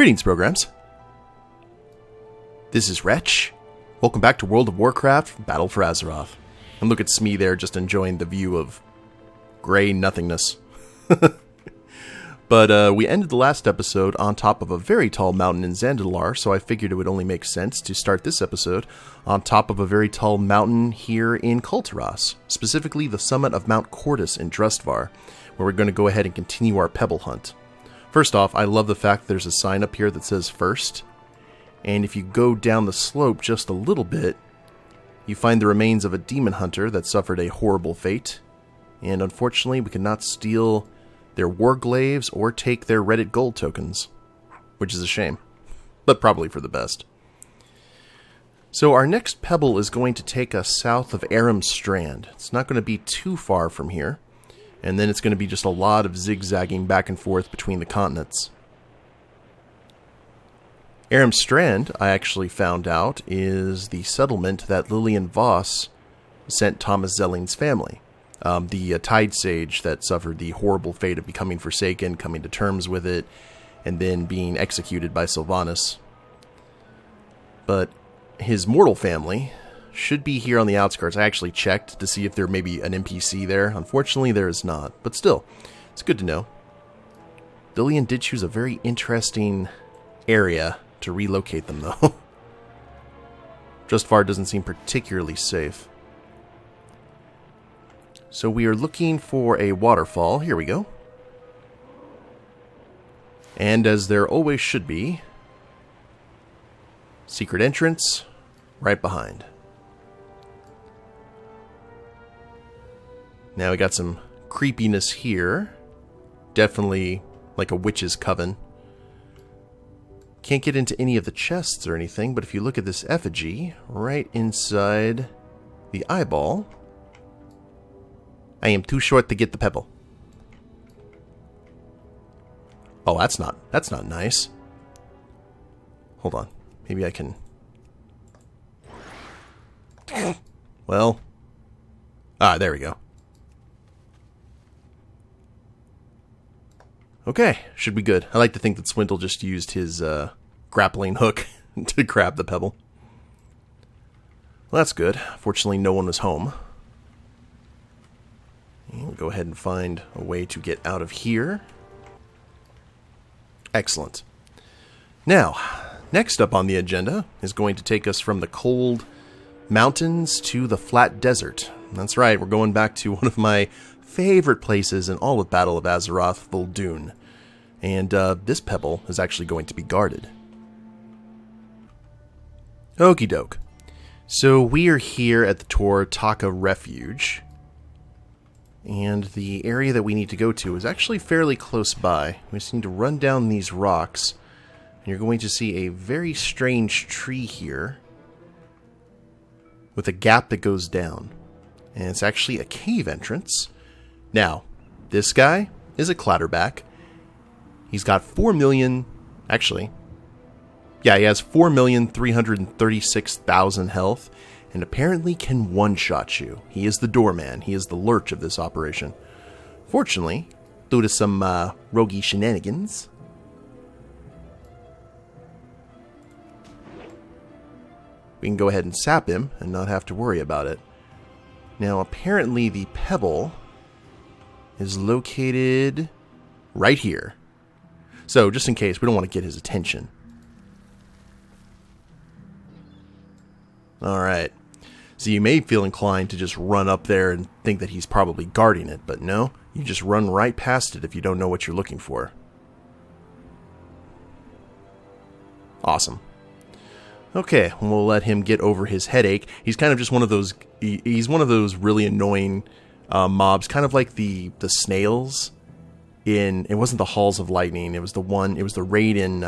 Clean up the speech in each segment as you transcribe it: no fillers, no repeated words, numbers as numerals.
Greetings, programs. This is Wretch. Welcome back to World of Warcraft, Battle for Azeroth. And look at Smee there, just enjoying the view of gray nothingness. But we ended the last episode on top of a very tall mountain in Zandalar, so I figured it would only make sense to start this episode on top of a very tall mountain here in Kulturas, specifically the summit of Mount Cordis in Dressbar, where we're going to go ahead and continue our pebble hunt. First off, I love the fact that there's a sign up here that says first, and if you go down the slope just a little bit, you find the remains of a demon hunter that suffered a horrible fate, and unfortunately we cannot steal their warglaves or take their Reddit gold tokens, which is a shame, but probably for the best. So our next pebble is going to take us south of Aram Strand. It's not going to be too far from here, and then it's going to be just a lot of zigzagging back and forth between the continents. Aram Strand, I actually found out, is the settlement that Lillian Voss sent Thomas Zelling's family. The Tide Sage that suffered the horrible fate of becoming forsaken, coming to terms with it, and then being executed by Sylvanas. But his mortal family should be here on the outskirts. I actually checked to see if there may be an NPC there. Unfortunately, there is not. But still, it's good to know. Lillian did choose a very interesting area to relocate them, though. Dressbar doesn't seem particularly safe. So we are looking for a waterfall. Here we go. And as there always should be, secret entrance right behind. Now we got some creepiness here. Definitely like a witch's coven. Can't get into any of the chests or anything, but if you look at this effigy right inside the eyeball, I am too short to get the pebble. Oh, that's not nice. Hold on. Maybe I can... Well... there we go. Okay, should be good. I like to think that Swindle just used his grappling hook to grab the pebble. Well, that's good. Fortunately, no one was home. And we'll go ahead and find a way to get out of here. Excellent. Now, next up on the agenda is going to take us from the cold mountains to the flat desert. That's right, we're going back to one of my favorite places in all of Battle of Azeroth, Dune. And this pebble is actually going to be guarded. Okie doke. So we are here at the Tor Taka Refuge. And the area that we need to go to is actually fairly close by. We just need to run down these rocks. And you're going to see a very strange tree here with a gap that goes down. And it's actually a cave entrance. Now, this guy is a clatterback. He's got 4 million... Actually, yeah, he has 4,336,000 health. And apparently can one-shot you. He is the doorman. He is the lurch of this operation. Fortunately, due to some roguey shenanigans, we can go ahead and sap him and not have to worry about it. Now, apparently the pebble is located right here. So, just in case, we don't want to get his attention. Alright. So you may feel inclined to just run up there and think that he's probably guarding it, but no, you just run right past it if you don't know what you're looking for. Awesome. Okay, we'll let him get over his headache. He's kind of just one of those, he's one of those really annoying mobs, kind of like the snails in, it wasn't the Halls of Lightning, it was the raid in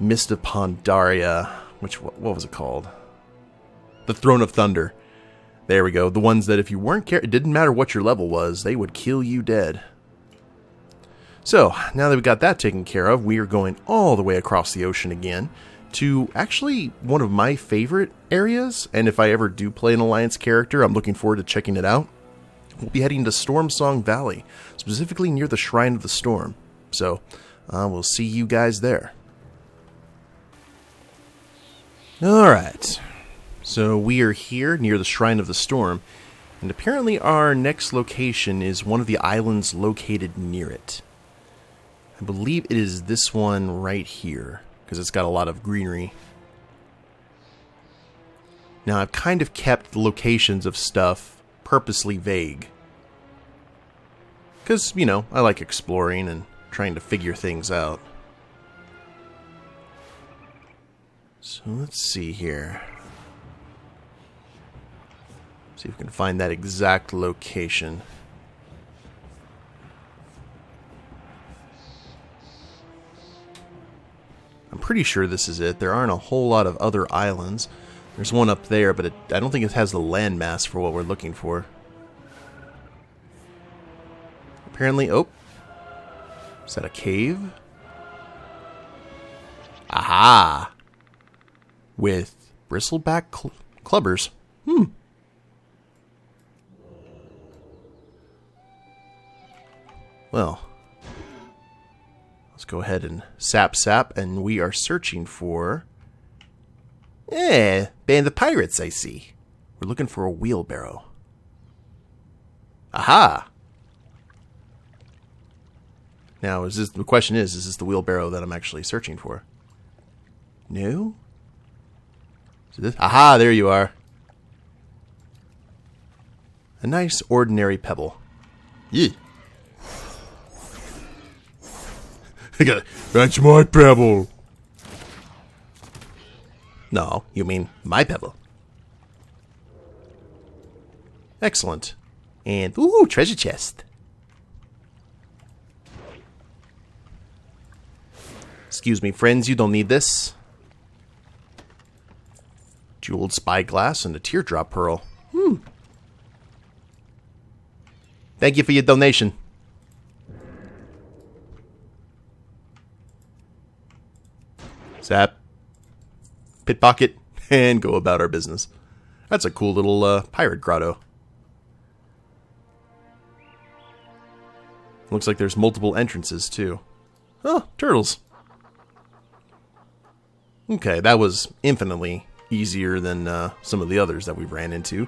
Mist of Pandaria, what was it called? The Throne of Thunder. There we go. The ones that if you weren't it didn't matter what your level was, they would kill you dead. So, now that we've got that taken care of, we are going all the way across the ocean again to actually one of my favorite areas, and if I ever do play an Alliance character, I'm looking forward to checking it out. We'll be heading to Stormsong Valley, specifically near the Shrine of the Storm. So, I will see you guys there. Alright, so we are here near the Shrine of the Storm, and apparently our next location is one of the islands located near it. I believe it is this one right here, because it's got a lot of greenery. Now, I've kind of kept the locations of stuff purposely vague. Because, you know, I like exploring and trying to figure things out. So let's see here. See if we can find that exact location. I'm pretty sure this is it. There aren't a whole lot of other islands. There's one up there, but I don't think it has the landmass for what we're looking for. Apparently, oh. Is that a cave? Aha! With bristleback clubbers. Well, let's go ahead and sap, and we are searching for... band of pirates, I see. We're looking for a wheelbarrow. Aha! Now, the question is this the wheelbarrow that I'm actually searching for? No? Is this? Aha, there you are. A nice, ordinary pebble. Yeah. That's my pebble. No, you mean my pebble. Excellent. And, ooh, treasure chest. Excuse me, friends, you don't need this. Jeweled spyglass and a teardrop pearl. Thank you for your donation. Zap. Pickpocket. And go about our business. That's a cool little pirate grotto. Looks like there's multiple entrances, too. Oh, turtles. Okay, that was infinitely easier than some of the others that we've ran into.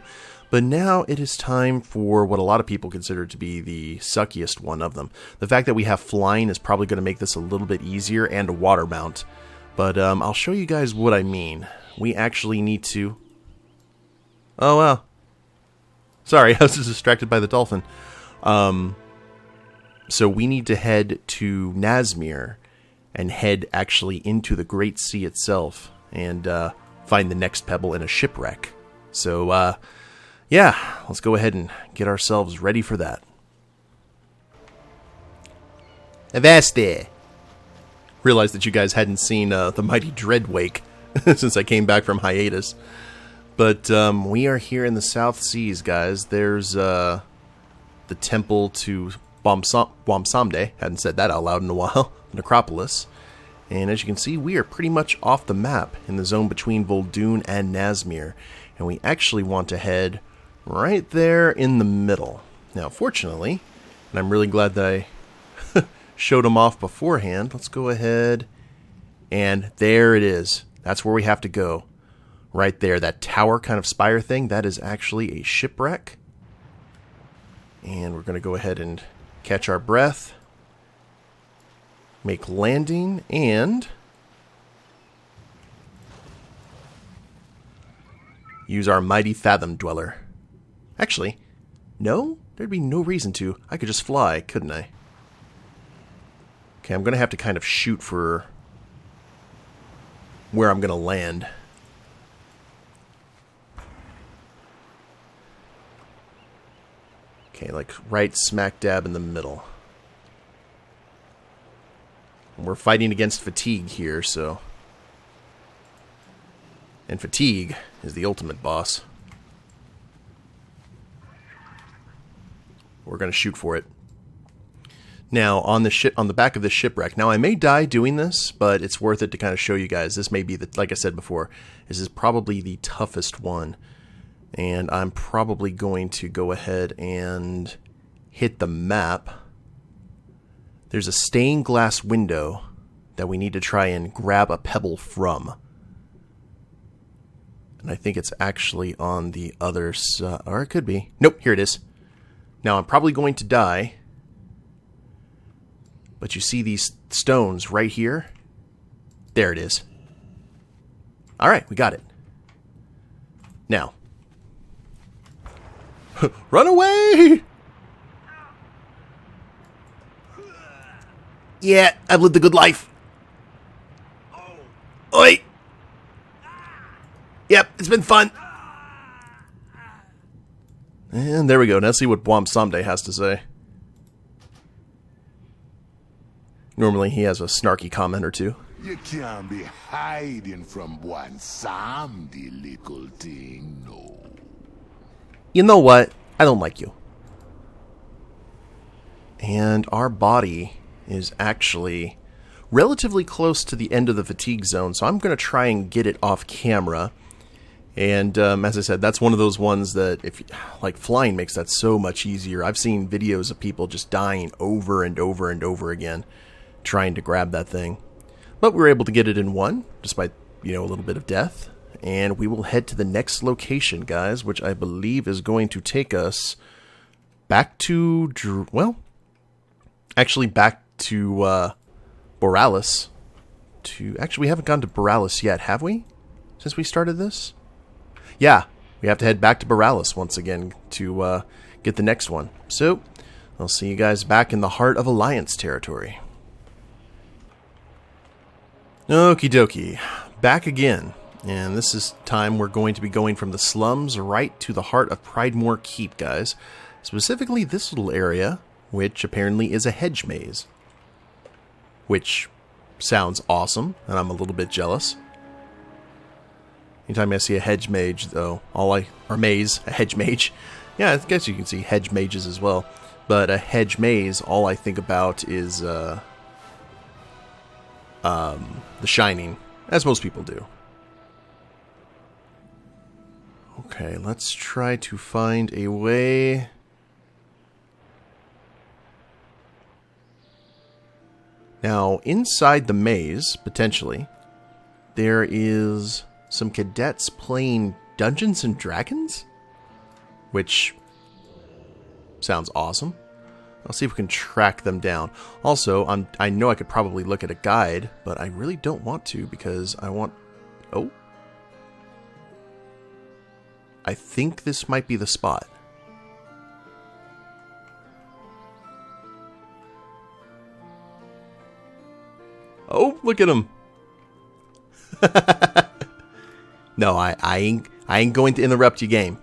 But now it is time for what a lot of people consider to be the suckiest one of them. The fact that we have flying is probably going to make this a little bit easier, and a water mount. But I'll show you guys what I mean. We actually need to... Oh, well. Sorry, I was just distracted by the dolphin. So we need to head to Nazmir and head actually into the Great Sea itself and find the next pebble in a shipwreck. So, yeah, let's go ahead and get ourselves ready for that. Avast! Realized that you guys hadn't seen the mighty Dreadwake since I came back from hiatus. But we are here in the South Seas, guys. There's the temple to Womp. Hadn't said that out loud in a while. Necropolis. And as you can see, we are pretty much off the map in the zone between Dune and Nazmir. And we actually want to head right there in the middle. Now, fortunately, and I'm really glad that I showed them off beforehand, let's go ahead, and there it is. That's where we have to go. Right there, that tower kind of spire thing, that is actually a shipwreck. And we're going to go ahead and catch our breath, make landing, and use our mighty Fathom Dweller. Actually, no, there'd be no reason to. I could just fly, couldn't I? Okay, I'm going to have to kind of shoot for where I'm going to land. Okay, like right smack dab in the middle. And we're fighting against fatigue here, so... And fatigue is the ultimate boss. We're going to shoot for it. Now, on the back of this shipwreck. Now, I may die doing this, but it's worth it to kind of show you guys. This may be, like I said before, this is probably the toughest one. And I'm probably going to go ahead and hit the map there's a stained glass window that we need to try and grab a pebble from. And I think it's actually on the other side. Or it could be. Nope, here it is. Now, I'm probably going to die. But you see these stones right here? There it is. Alright, we got it. Now. Run away! Yeah, I've lived a good life. Oi! Yep, it's been fun. And there we go. Now see what Womp someday has to say. Normally he has a snarky comment or two. You can't be hiding from one someday, little thing, no. You know what? I don't like you. And our body is actually relatively close to the end of the fatigue zone, so I'm going to try and get it off camera. And as I said, that's one of those ones that, if like, flying makes that so much easier. I've seen videos of people just dying over and over and over again trying to grab that thing. But we were able to get it in one, despite, you know, a little bit of death. And we will head to the next location, guys, which I believe is going to take us back to, well, actually back to Borealis. Actually, we haven't gone to Borealis yet, have we? Since we started this? Yeah, we have to head back to Borealis once again to get the next one. So, I'll see you guys back in the heart of Alliance territory. Okie dokie, back again. And this is time we're going to be going from the slums right to the heart of Pridemore Keep, guys. Specifically this little area, which apparently is a hedge maze. Which sounds awesome, and I'm a little bit jealous. Anytime I see a hedge mage, though, or maze, a hedge mage. Yeah, I guess you can see hedge mages as well. But a hedge maze, all I think about is The Shining, as most people do. Okay, let's try to find a way. Now, inside the maze, potentially, there is some cadets playing Dungeons and Dragons, which sounds awesome. I'll see if we can track them down. Also, I know I could probably look at a guide, but I really don't want to because I want... Oh. I think this might be the spot. Oh, look at him. No, I ain't going to interrupt your game.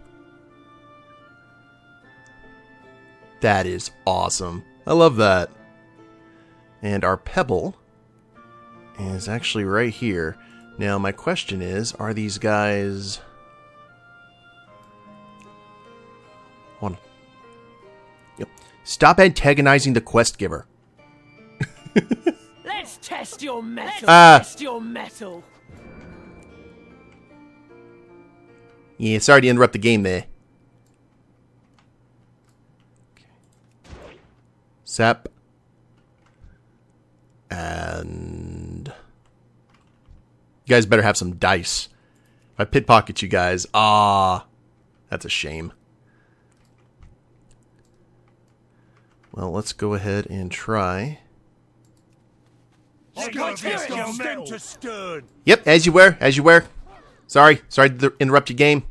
That is awesome. I love that. And our pebble is actually right here. Now, my question is, are these guys... One. Yep. Stop antagonizing the quest giver. Let's test your metal. Test your metal. Yeah, sorry to interrupt the game there. Okay. Sap. And... You guys better have some dice. If I pickpocket you guys, that's a shame. Well, let's go ahead and try. Yep, as you were. Sorry to interrupt your game.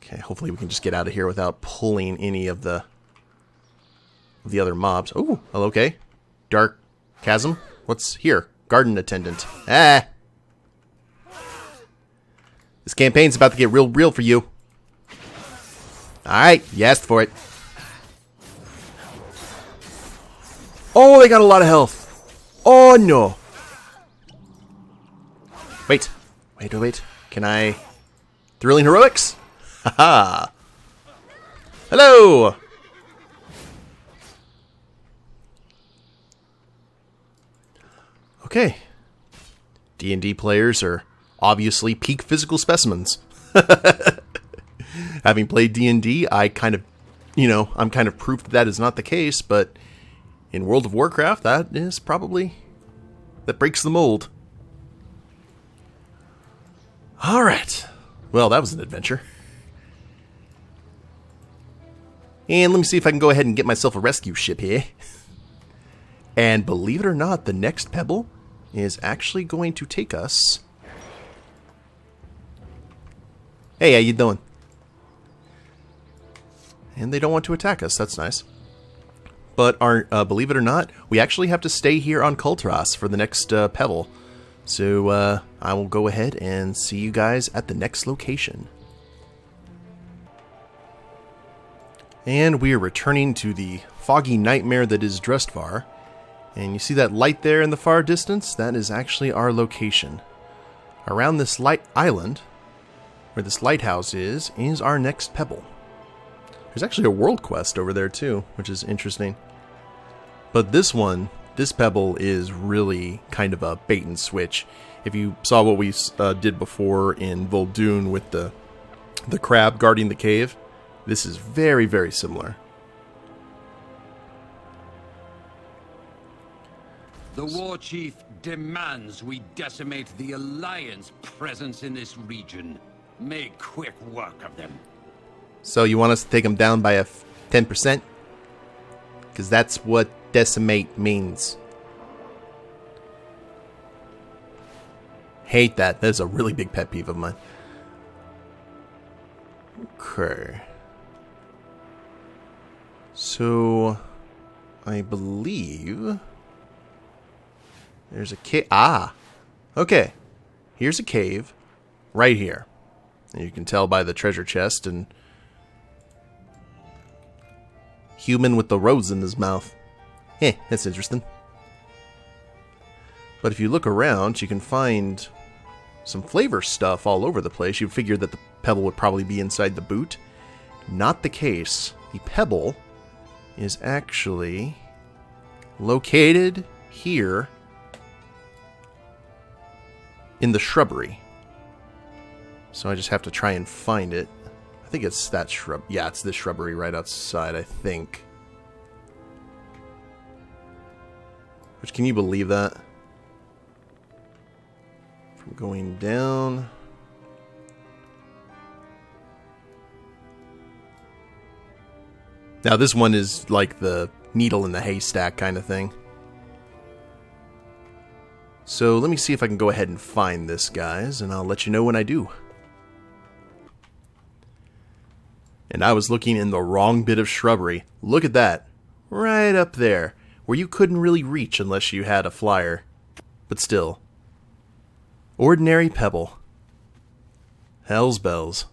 Okay, hopefully we can just get out of here without pulling any of the other mobs. Oh, hello, okay. Dark Chasm. What's here? Garden attendant. Ah! This campaign's about to get real for you. Alright, you asked for it. Oh, they got a lot of health. Oh, no. Wait. Can I... Thrilling Heroics? Haha. Hello! Okay. D&D players are obviously peak physical specimens. Having played D&D, I kind of you know, I'm kind of proof that that is not the case, but in World of Warcraft, that is probably... that breaks the mold. Alright. Well, that was an adventure. And let me see if I can go ahead and get myself a rescue ship here. And believe it or not, the next pebble is actually going to take us... Hey, how you doing? And they don't want to attack us, that's nice. But believe it or not, we actually have to stay here on Kulturas for the next pebble. So I will go ahead and see you guys at the next location. And we are returning to the foggy nightmare that is Dressbar. And you see that light there in the far distance? That is actually our location. Around this light island, where this lighthouse is our next pebble. There's actually a world quest over there too, which is interesting. But this pebble is really kind of a bait and switch. If you saw what we did before in Dune with the crab guarding the cave, this is very, very similar. The war chief demands we decimate the Alliance presence in this region. Make quick work of them. So you want us to take them down by 10%? Because that's what decimate means. Hate that. That is a really big pet peeve of mine. Okay. So, I believe there's a cave. Ah! Okay. Here's a cave right here. And you can tell by the treasure chest and human with the rose in his mouth. That's interesting. But if you look around, you can find some flavor stuff all over the place. You'd figure that the pebble would probably be inside the boot. Not the case. The pebble is actually located here in the shrubbery. So I just have to try and find it. I think it's that shrub. Yeah, it's this shrubbery right outside, I think. Which, can you believe that? From going down. Now this one is like the needle in the haystack kind of thing. So let me see if I can go ahead and find this, guys, and I'll let you know when I do. And I was looking in the wrong bit of shrubbery. Look at that. Right up there. Where you couldn't really reach unless you had a flyer. But still. Ordinary pebble. Hell's bells.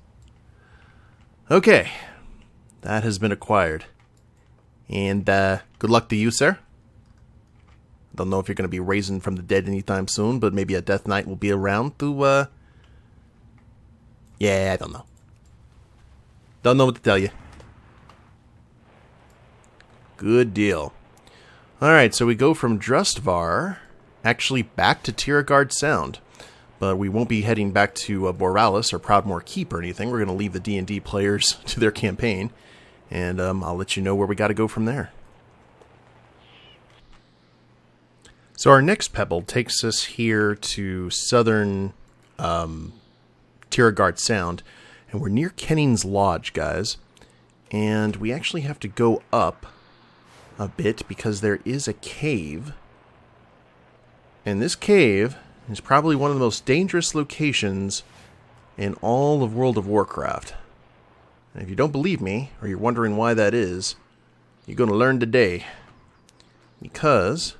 Okay. That has been acquired. And good luck to you, sir. Don't know if you're going to be raising from the dead anytime soon, but maybe a Death Knight will be around to, yeah, I don't know. Don't know what to tell you. Good deal. Alright, so we go from Dressbar, actually back to Tiragard Sound. But we won't be heading back to Boralis or Proudmoore Keep or anything. We're going to leave the D&D players to their campaign. And I'll let you know where we got to go from there. So our next pebble takes us here to southern Tiragard Sound. And we're near Kenning's Lodge, guys. And we actually have to go up a bit because there is a cave. And this cave is probably one of the most dangerous locations in all of World of Warcraft. And if you don't believe me, or you're wondering why that is, you're going to learn today. Because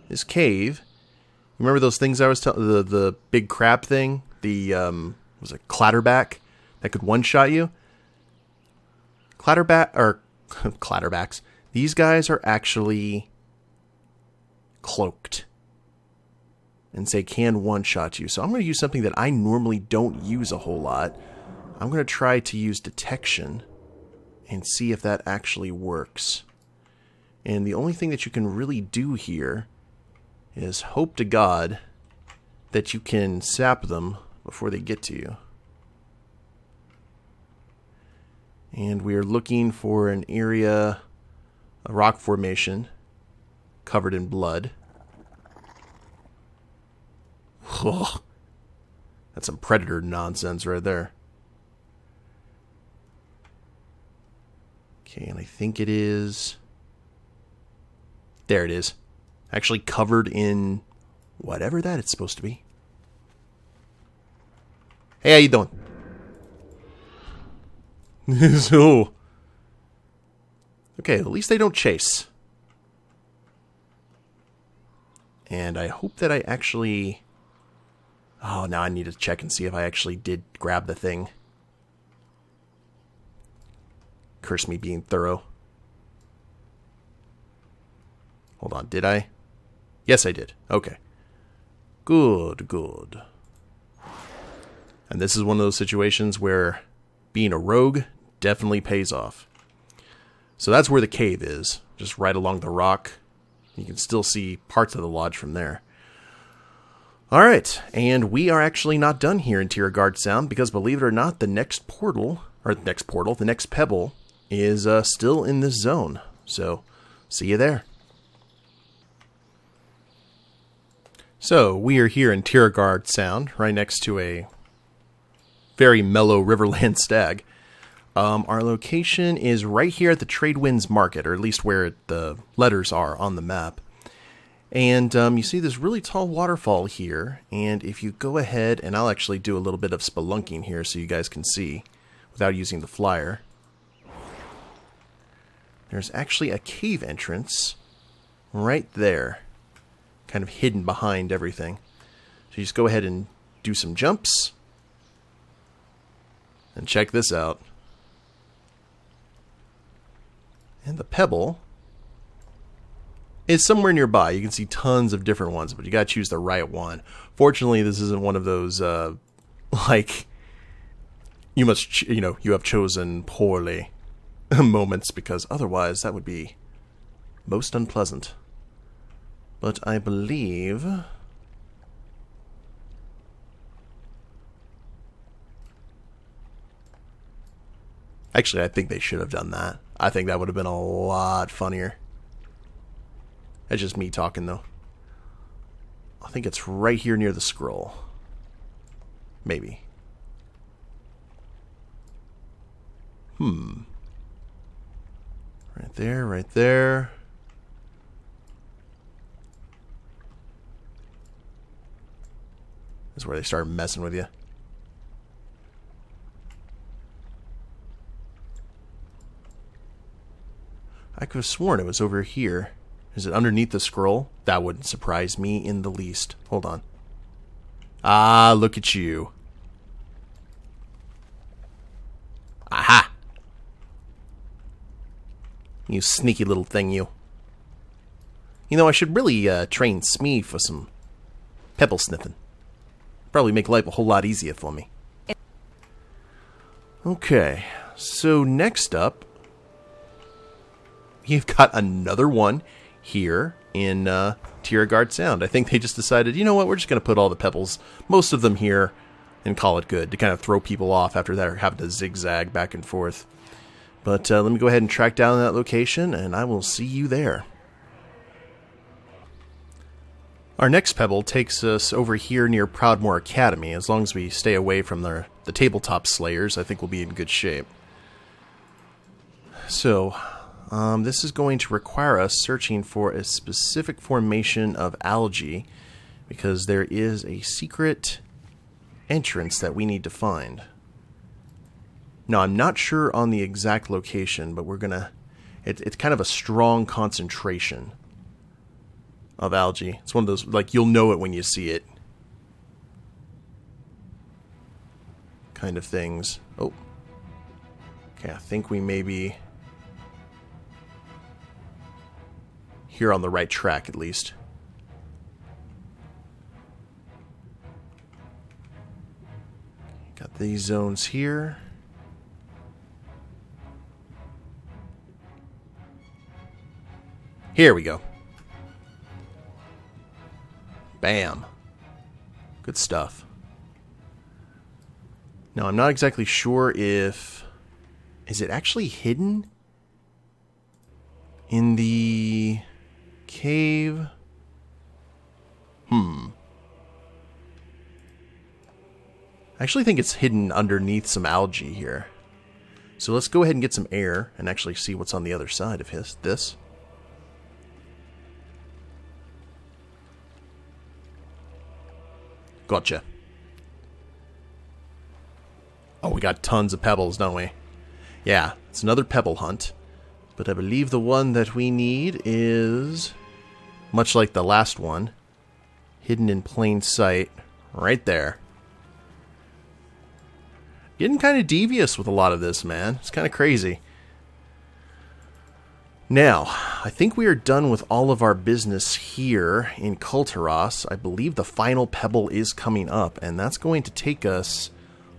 this cave, remember those things I was telling, the big crab thing? The, was it Clatterback that could one-shot you? Clatterbacks. These guys are actually cloaked. And say can one-shot you. So I'm going to use something that I normally don't use a whole lot. I'm going to try to use detection and see if that actually works. And the only thing that you can really do here is hope to God that you can sap them before they get to you. And we are looking for an area, a rock formation, covered in blood. Ugh. That's some predator nonsense right there. Okay, and I think it is... There it is. Actually covered in whatever that it's supposed to be. Hey, how you doing? So... Okay, at least they don't chase. And I hope that I actually... Oh, now I need to check and see if I actually did grab the thing. Curse me being thorough. Hold on, did I? Yes, I did. Okay. Good, good. And this is one of those situations where being a rogue definitely pays off. So that's where the cave is, just right along the rock. You can still see parts of the lodge from there. Alright, and we are actually not done here in Tierguard Sound, because believe it or not, the next pebble is still in this zone. So, see you there. So, we are here in Tierguard Sound, right next to a very mellow Riverland stag. Our location is right here at the Tradewinds market, or at least where the letters are on the map. And you see this really tall waterfall here, and if you go ahead, and I'll actually do a little bit of spelunking here so you guys can see, without using the flyer. There's actually a cave entrance right there, kind of hidden behind everything. So you just go ahead and do some jumps, and check this out. And the pebble is somewhere nearby. You can see tons of different ones, but you gotta choose the right one. Fortunately, this isn't one of those, like, you have chosen poorly moments, because otherwise that would be most unpleasant. But I believe... Actually, I think they should have done that. I think that would have been a lot funnier. That's just me talking, though. I think it's right here near the scroll. Maybe. Right there, right there. This is where they start messing with you. I could have sworn it was over here. Is it underneath the scroll? That wouldn't surprise me in the least. Hold on. Ah, look at you. Aha! You sneaky little thing, you. You know, I should really train Smee for some pebble sniffing. Probably make life a whole lot easier for me. Okay, so next up, you've got another one here in Tierguard Sound. I think they just decided, you know what, we're just going to put all the pebbles, most of them here, and call it good, to kind of throw people off after they're having to zigzag back and forth. But let me go ahead and track down that location, and I will see you there. Our next pebble takes us over here near Proudmoore Academy. As long as we stay away from the tabletop slayers, I think we'll be in good shape. So, this is going to require us searching for a specific formation of algae, because there is a secret entrance that we need to find. Now, I'm not sure on the exact location, but we're gonna... It's kind of a strong concentration of algae. It's one of those, like, you'll know it when you see it kind of things. Oh. Okay, I think we may be here on the right track, at least. Got these zones here. Here we go. Bam. Good stuff. Now, I'm not exactly sure if Is it actually hidden in the cave? I actually think it's hidden underneath some algae here. So let's go ahead and get some air and actually see what's on the other side of this. Gotcha. Oh, we got tons of pebbles, don't we? Yeah, it's another pebble hunt. But I believe the one that we need is, much like the last one, hidden in plain sight, right there. Getting kind of devious with a lot of this, man. It's kind of crazy. Now, I think we are done with all of our business here in Kulturas. I believe the final pebble is coming up, and that's going to take us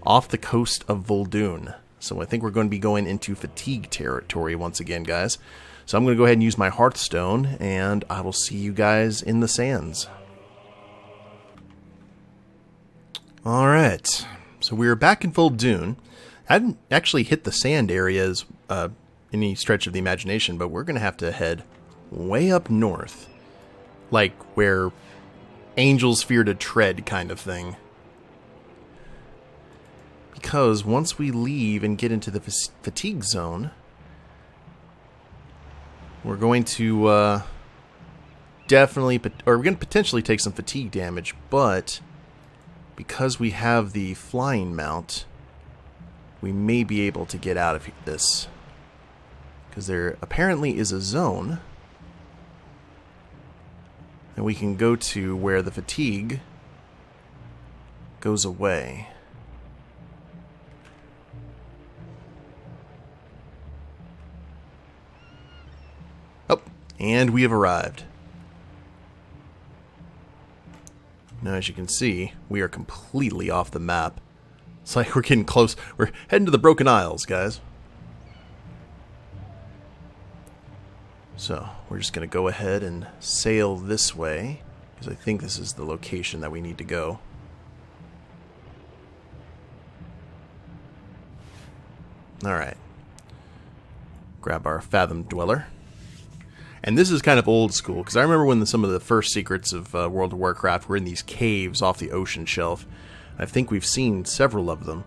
off the coast of Vol'dun. So I think we're going to be going into fatigue territory once again, guys. So I'm going to go ahead and use my Hearthstone, and I will see you guys in the sands. Alright, so we're back in Vol'dun. I hadn't actually hit the sand areas any stretch of the imagination, but we're going to have to head way up north. Like where angels fear to tread kind of thing. Because once we leave and get into the fatigue zone, we're going to we're going to potentially take some fatigue damage, but because we have the flying mount, we may be able to get out of this. Because there apparently is a zone that we can go to where the fatigue goes away. Oh, and we have arrived. Now, as you can see, we are completely off the map. It's like we're getting close. We're heading to the Broken Isles, guys. So, we're just going to go ahead and sail this way, because I think this is the location that we need to go. Alright. Grab our Fathom Dweller. And this is kind of old school, because I remember when some of the first secrets of World of Warcraft were in these caves off the ocean shelf. I think we've seen several of them,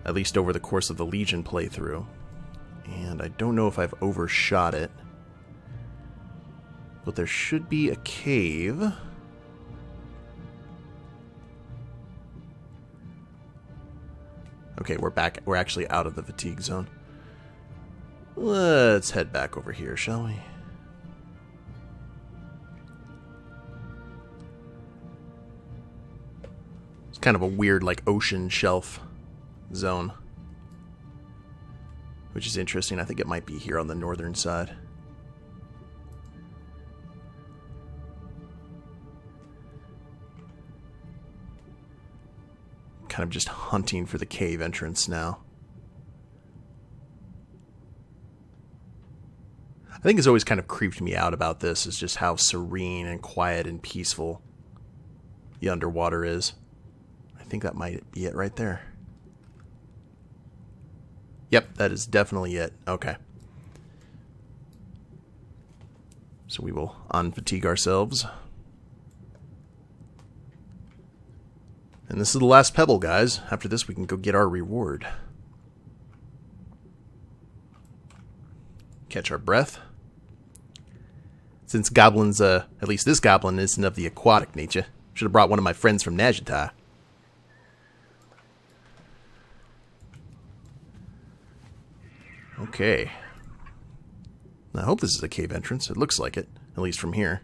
at least over the course of the Legion playthrough. And I don't know if I've overshot it. But there should be a cave. Okay, we're back. We're actually out of the fatigue zone. Let's head back over here, shall we? It's kind of a weird, like, ocean shelf zone. Which is interesting. I think it might be here on the northern side. Kind of just hunting for the cave entrance now. I think it's always kind of creeped me out about this is just how serene and quiet and peaceful the underwater is. I think that might be it right there. Yep, that is definitely it. Okay. So we will unfatigue ourselves. And this is the last pebble, guys. After this, we can go get our reward. Catch our breath. Since goblins, at least this goblin isn't of the aquatic nature. Should have brought one of my friends from Najata. Okay. I hope this is a cave entrance. It looks like it, at least from here.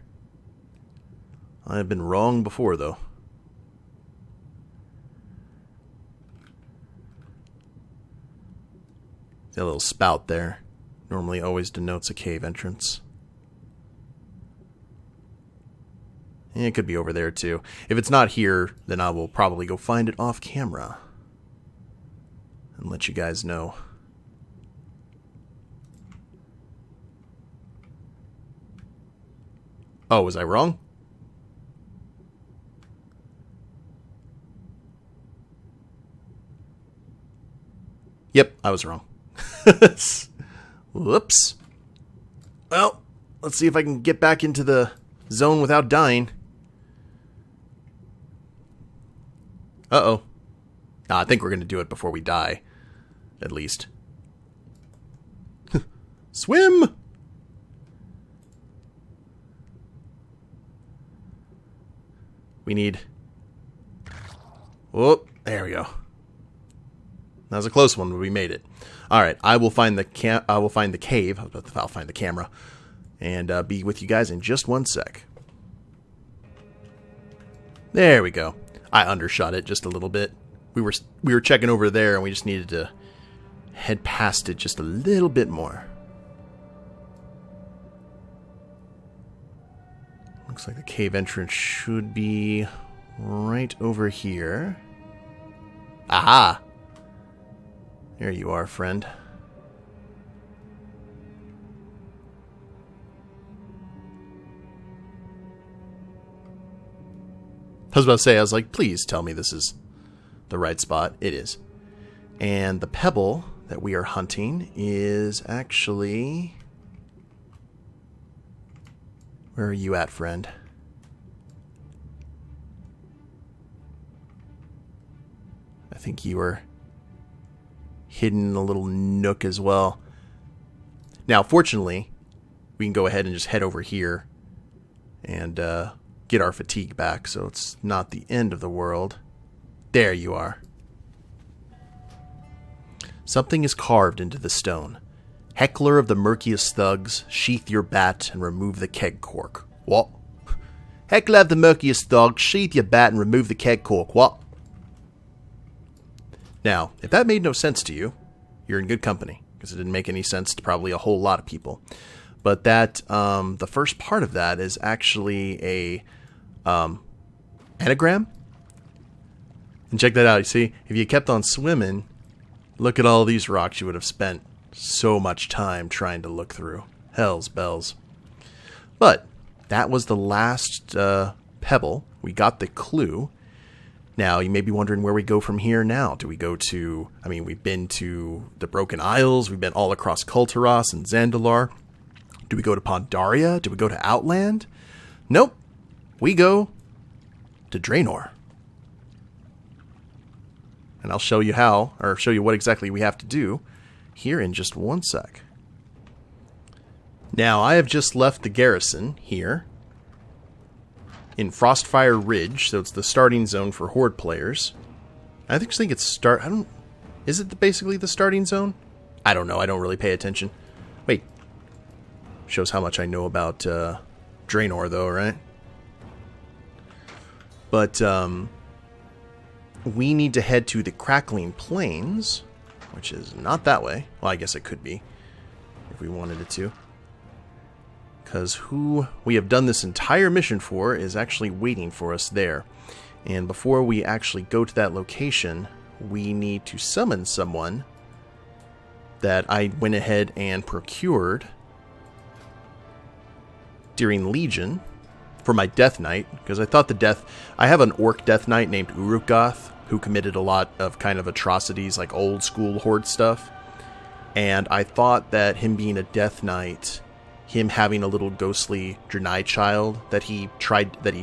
I have been wrong before, though. That little spout there normally always denotes a cave entrance. And it could be over there too. If it's not here, then I will probably go find it off camera and let you guys know. Oh, was I wrong? Yep, I was wrong. Whoops. Well, let's see if I can get back into the zone without dying. Uh-oh. I think we're going to do it before we die. At least. Swim! We need... Whoop. There we go. That was a close one, but we made it. All right, I will find the cave. I'll find the camera, and be with you guys in just one sec. There we go. I undershot it just a little bit. We were checking over there, and we just needed to head past it just a little bit more. Looks like the cave entrance should be right over here. Aha! There you are, friend. I was about to say, I was like, please tell me this is the right spot. It is. And the pebble that we are hunting is actually... Where are you at, friend? I think you are hidden in a little nook as well. Now, fortunately, we can go ahead and just head over here and get our fatigue back, so it's not the end of the world. There you are. Something is carved into the stone. Heckler of the murkiest thugs, sheath your bat and remove the keg cork. What? Heckler of the murkiest thugs, sheath your bat and remove the keg cork. What? Now, if that made no sense to you, you're in good company, because it didn't make any sense to probably a whole lot of people. But that, the first part of that is actually a anagram. And check that out. You see, if you kept on swimming, look at all these rocks you would have spent so much time trying to look through. Hell's bells. But that was the last pebble. We got the clue. Now, you may be wondering where we go from here now. Do we go to... I mean, we've been to the Broken Isles. We've been all across Kulturas and Zandalar. Do we go to Pandaria? Do we go to Outland? Nope. We go to Draenor. And I'll show you how, or show you what exactly we have to do here in just one sec. Now, I have just left the garrison here in Frostfire Ridge, so it's the starting zone for Horde players. I think it's is it basically the starting zone? I don't know, I don't really pay attention. Wait. Shows how much I know about Draenor, though, right? But, we need to head to the Crackling Plains, which is not that way. Well, I guess it could be, if we wanted it to. Because who we have done this entire mission for is actually waiting for us there. And before we actually go to that location, we need to summon someone that I went ahead and procured during Legion for my Death Knight, because I thought I have an Orc Death Knight named Uruk-Goth, who committed a lot of kind of atrocities, like old school Horde stuff. And I thought that him being a Death Knight, him having a little ghostly Draenei child that he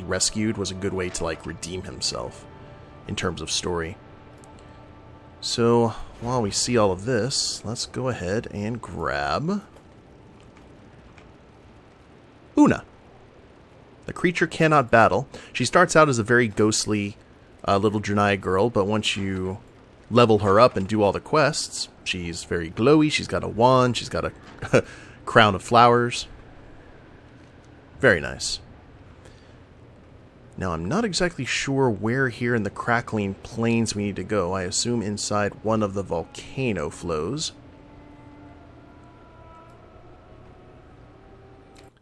rescued was a good way to like redeem himself in terms of story. So while we see all of this, let's go ahead and grab Una. The creature cannot battle. She starts out as a very ghostly little Draenei girl, but once you level her up and do all the quests, she's very glowy. She's got a wand. She's got a crown of flowers. Very nice. Now, I'm not exactly sure where here in the Crackling Plains we need to go. I assume inside one of the volcano flows.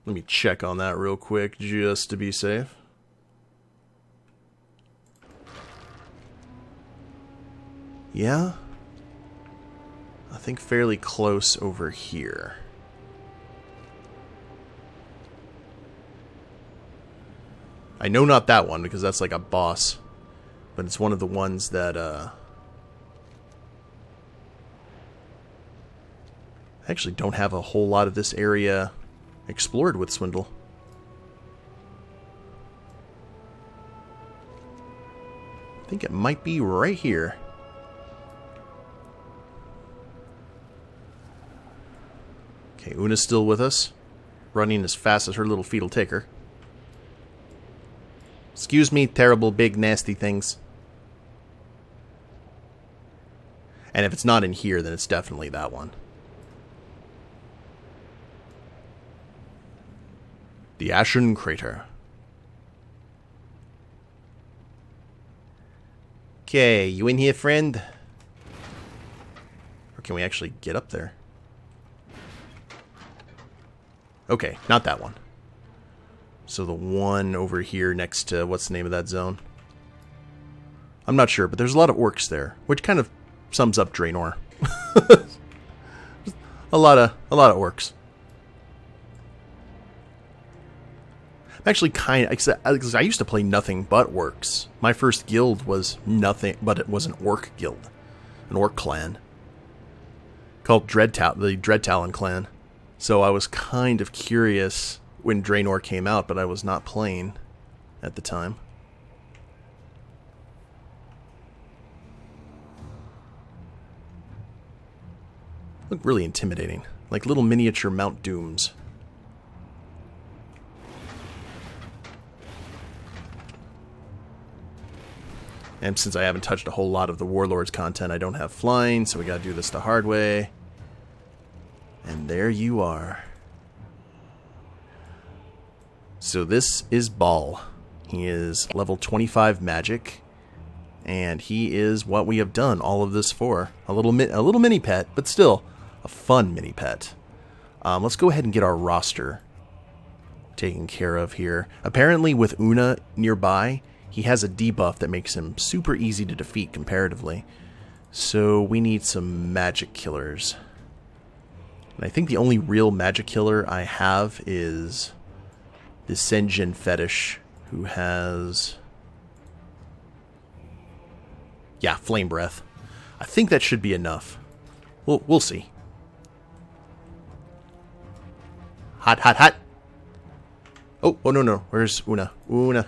Let me check on that real quick, just to be safe. Yeah. I think fairly close over here. I know not that one, because that's like a boss. But it's one of the ones that, I actually don't have a whole lot of this area explored with Swindle. I think it might be right here. Okay, Una's still with us, running as fast as her little feet will take her. Excuse me, terrible, big, nasty things. And if it's not in here, then it's definitely that one. The Ashen Crater. Okay, you in here, friend? Or can we actually get up there? Okay, not that one. So the one over here next to, what's the name of that zone? I'm not sure, but there's a lot of orcs there, which kind of sums up Draenor. a lot of orcs. I'm actually kind of, because I used to play nothing but orcs. My first guild was nothing, but it was an orc guild, an orc clan called the Dread Talon clan. So I was kind of curious when Draenor came out, but I was not playing at the time. Look really intimidating, like little miniature Mount Dooms. And since I haven't touched a whole lot of the Warlords content, I don't have flying, so we gotta do this the hard way. And there you are. So this is Baa'l. He is level 25 magic, and he is what we have done all of this for. A little mini pet, but still a fun mini pet. Let's go ahead and get our roster taken care of here. Apparently with Una nearby, he has a debuff that makes him super easy to defeat comparatively. So we need some magic killers. And I think the only real magic killer I have is the Senjin Fetish, who has... yeah, Flame Breath. I think that should be enough. We'll see. Hot, hot, hot! Oh, no. Where's Una? Una.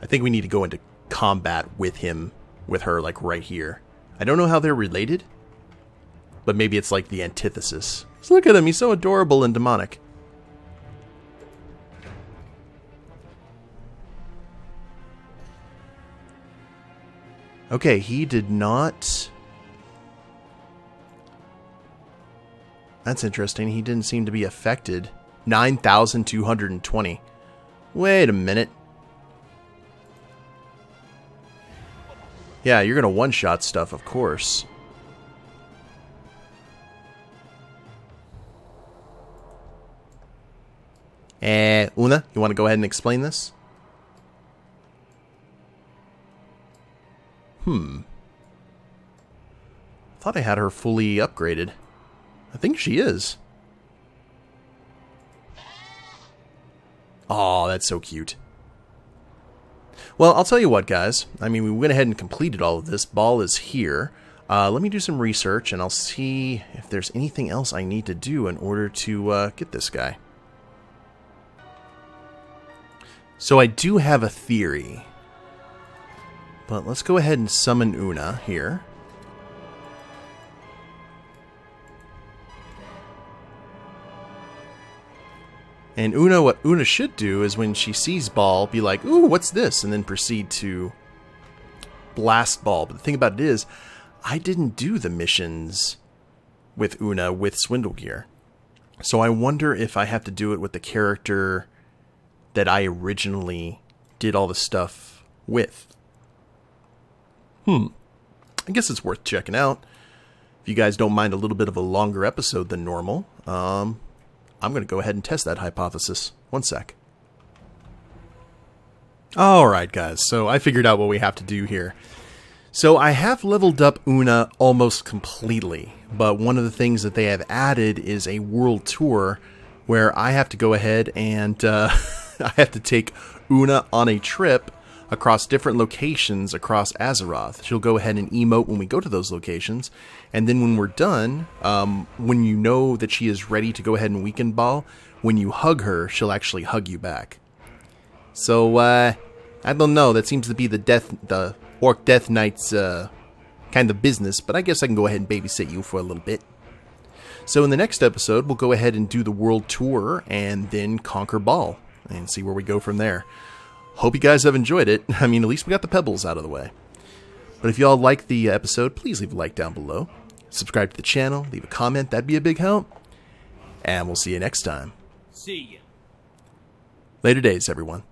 I think we need to go into combat with him, with her, like right here. I don't know how they're related, but maybe it's like the antithesis. So look at him, he's so adorable and demonic. Okay, he did not... That's interesting, he didn't seem to be affected. 9,220. Wait a minute. Yeah, you're gonna one-shot stuff, of course. Una, you want to go ahead and explain this? Thought I had her fully upgraded. I think she is. Aw, that's so cute. Well, I'll tell you what, guys. I mean, we went ahead and completed all of this. Baa'l is here. Let me do some research, and I'll see if there's anything else I need to do in order to get this guy. So I do have a theory. But let's go ahead and summon Una here. And Una, what Una should do is when she sees Baa'l, be like, ooh, what's this? And then proceed to blast Baa'l. But the thing about it is, I didn't do the missions with Una with Swindlegear. So I wonder if I have to do it with the character that I originally did all the stuff with. I guess it's worth checking out. If you guys don't mind a little bit of a longer episode than normal, I'm going to go ahead and test that hypothesis. One sec. Alright guys, so I figured out what we have to do here. So I have leveled up Una almost completely, but one of the things that they have added is a world tour where I have to go ahead and I have to take Una on a trip across different locations across Azeroth. She'll go ahead and emote when we go to those locations, and then when we're done, when you know that she is ready to go ahead and weekend Baa'l, when you hug her, she'll actually hug you back. So, I don't know, that seems to be the Orc Death Knight's kind of business, but I guess I can go ahead and babysit you for a little bit. So in the next episode, we'll go ahead and do the world tour and then conquer Baa'l and see where we go from there. Hope you guys have enjoyed it. I mean, at least we got the pebbles out of the way. But if y'all liked the episode, please leave a like down below. Subscribe to the channel, leave a comment, that'd be a big help. And we'll see you next time. See ya. Later days, everyone.